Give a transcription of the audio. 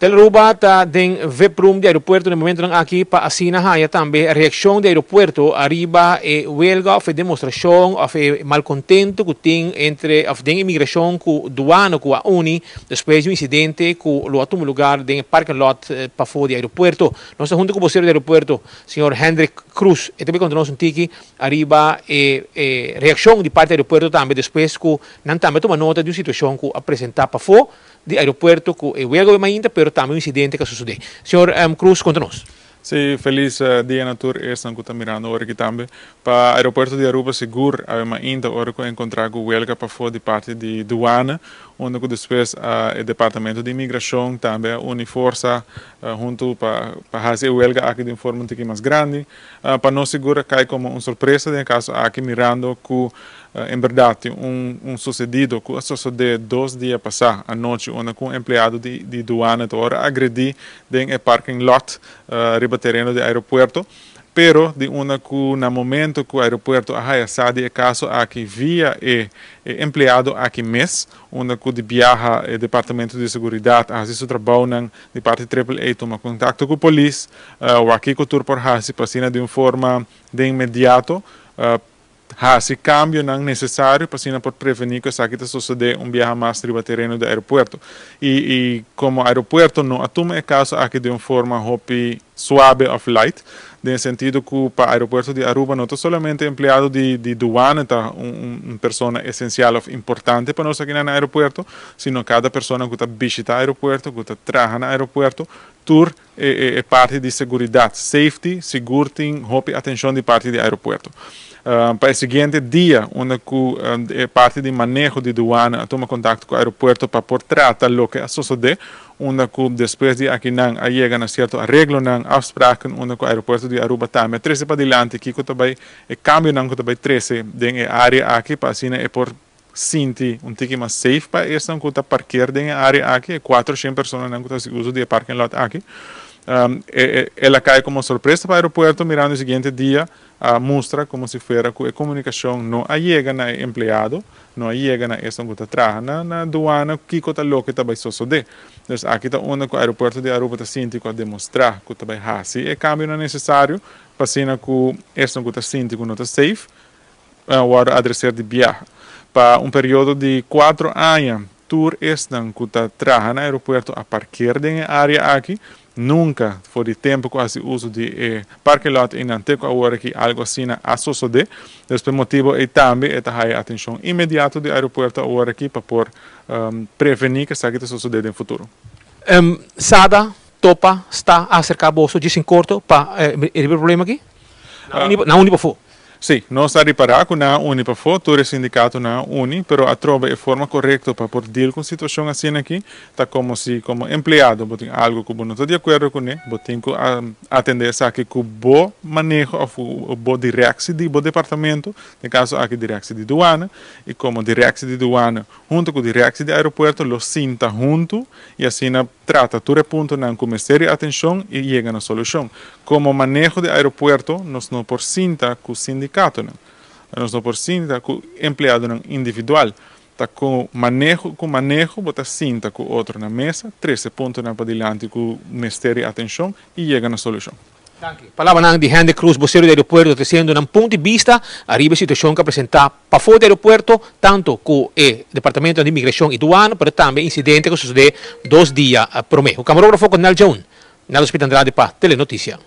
Telruba ta den webroom de aeropuerto no momento ng aqui pa asina haya também a reação do aeropuerto arriba e huelga of demonstração of malcontento que tem entre of den imigração com duana com a Uni depois de um incidente com o atumo lugar den parking lot pa fora do aeropuerto. Nós estamos junto com o vocero do aeropuerto, senhor Hendrik Cruz, e também quando nós um tiki arriba e reação de parte do aeropuerto também depois que não também toma nota de uma situação que apresentar pa fora de aeropuerto que é huelga ainda, pero também um incidente que sucedeu. Senhor Cruz, conta-nos. Sim, feliz dia na tour esta que está mirando agora aqui também. Para o aeroporto de Aruba seguro, ainda agora que encontrar com huelga para fora de parte de duana, onde depois o departamento de imigração também une força junto para fazer huelga aqui de forma um pouquinho mais grande, para não segurar cai como uma surpresa de caso aqui mirando que em verdade sucedido que sucedeu 2 dias passados à noite onde um empregado de duana agora agrediu em parking lot riba terreno do aeroporto. Pero de una que no momento que o aeroporto a sabe caso aqui via empregado aqui mês, onde que de viaja o departamento de segurança a seu trabalho de parte AAA toma contato com a polícia, ou aqui com o tour por hasi passina de uma forma de imediato, hasi cambio não necessário passina por prevenir que isso aqui suceder viaje mais riba terreno do aeroporto. E como o aeroporto não atuma o caso aqui de uma forma hopi suave of light, no sentido que para o aeroporto de Aruba não é somente empregado de duana, uma pessoa essencial ou importante para nós aqui no aeroporto, sino cada pessoa que está visitando o aeroporto, que está trabalhando no aeroporto, tour é parte de segurança, safety, segurting, hope atenção de parte do aeroporto. Para o seguinte dia, onde é parte de manejo de duana, toma contato com o aeroporto para por tratar o que sucede, onde depois de aqui não chega a certo arreglo não afspraken, onde o aeroporto de Aruba também treze para adiante, que também é cambio não que também treze de área aqui para assim é por sentir pouquinho mais safe para essa que está parquear de área aqui, 400 pessoas não que está uso de parking lot aqui. Ela cai como surpresa para o aeroporto, mirando o seguinte dia, mostra como se fosse que a comunicação não chega no empregado, não chega na essa que está trabalhando na duana, que está louco que vai suceder. Então, aqui está onde o aeroporto de Aruba está sentindo a demonstrar que vai fazer e cambio não é necessário, para que essa que está sentindo que não está safe, agora adressar de viagem. Para período de 4 anos, tour esta que está trabalhando no aeroporto a parquear em área aqui, nunca foi tempo quase uso de parking lot em antigo agora que algo assim a suceder. Desse motivo e também está a atenção imediata do aeroporto agora aqui para por prevenir que isso aqui suceder no futuro. Sada topa está acerca bolso de sem corto para resolver o problema aqui? Na Unipafo. Sim, não está reparado que na Unipafo, todo é sindicato na Uni, pero a trova é forma correta para por deal com situação assim aqui, tá como se como empregado, botem algo que não está de acordo com ele, botem que atender isso aqui com bom manejo ou bom direção de bom departamento, no caso aqui direção de duana, e como direção de duana junto com direção de aeroporto, lo sinta junto e assim trata todo ponto não com séria atenção e chega na solução. Como manejo de aeroporto, nós não por sinta com sindicato, nós não por sinta com empregado não individual, tá com manejo, bota sinta com outro na mesa, 13 pontos na para diante com séria atenção e chega na solução. Palavra de Hendrik Cruz, vocero do aeroporto, trazendo um ponto de vista arriba a situação que apresentar para fora do aeroporto, tanto com o Departamento de Imigração e Duana, mas também incidente que sucedeu 2 dias por mês. O camarógrafo com Nel Jones, na Hospital Andrade para Telenotícia.